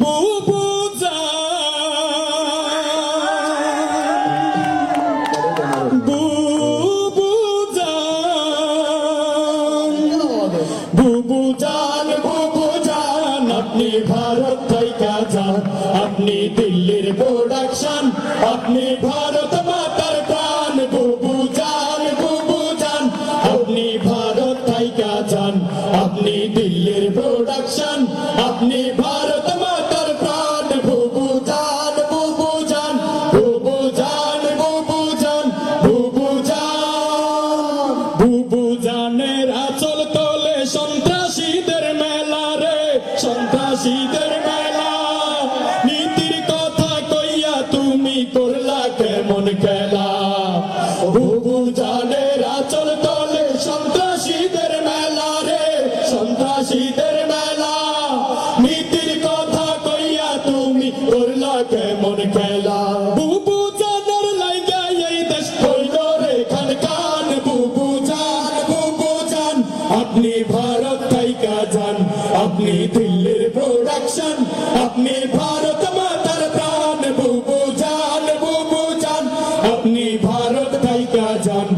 বুবু বুবু জান আপনি ভারত থেকে যান, আপনি দিল্লির প্রোডাকশন, আপনি ভারত মাতার প্রাণ। বুবু জান আপনি ভারত থেকে যান, আপনি দিল্লির প্রোডাকশন, আপনি ভারত মাতার প্রাণ। বুবু জান বুবু জান বুবু জান বুবু জান বুবু জান বুবু জানের আঁচল তোলে সন্ত্রাসীদের মেলা রে, সন্ত্রাসীদের মেলা। নীতির কথা কইয়া তুমি করলা কেমন খেলা? বুবু জানের আঁচল তোলে সন্ত্রাসীদের মেলা রে, সন্ত্রাসীদের মেলা। নীতির কথা কইয়া তুমি করলা কেমন খেলা? বুবু জানের লাইগা এই দেশ হইল রে খানখান। বুবু জান আপনি ভারত থেকে যান, আপনি দিল্লির প্রোডাকশন, আপনি ভারত মাতার প্রাণ। বুবু জান আপনি ভারত থেকে যান,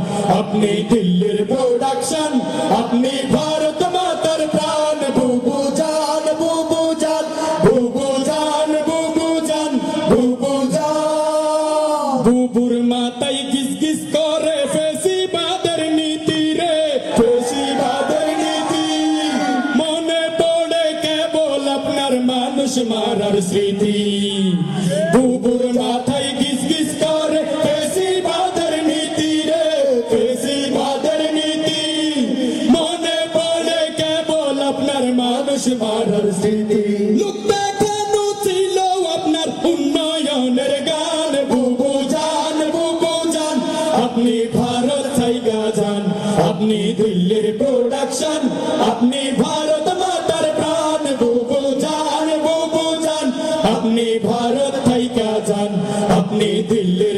আপনি দিল্লির প্রোডাকশন, আপনি ভারত মাতার প্রাণ। বুবু জান বুবু জান বুবু জান বুবু জান বুবু জান বুবুর মাথায় গিস গিস করে ফেসিবাদের নীতি রে, ফেসিবাদের নীতি। মনে পড়ে কেবল আপনার মানুষ মারার স্মৃতি। বুবুর মাথায় গিস গিস করে ফেসিবাদের নীতি রে, ফেসিবাদের নীতি। মনে পড়ে কেবল আপনার মানুষ মারার স্মৃতি। লোক দেখানো ছিল আপনার উন্নয়নের গান। বুবু জান আপনি ভারত থেকে যান, আপনি দিল্লির প্রোডাকশন, আপনি ভারত মাতার প্রাণ। বুবু জান আপনি ভারত থেকে যান, আপনি দিল্লি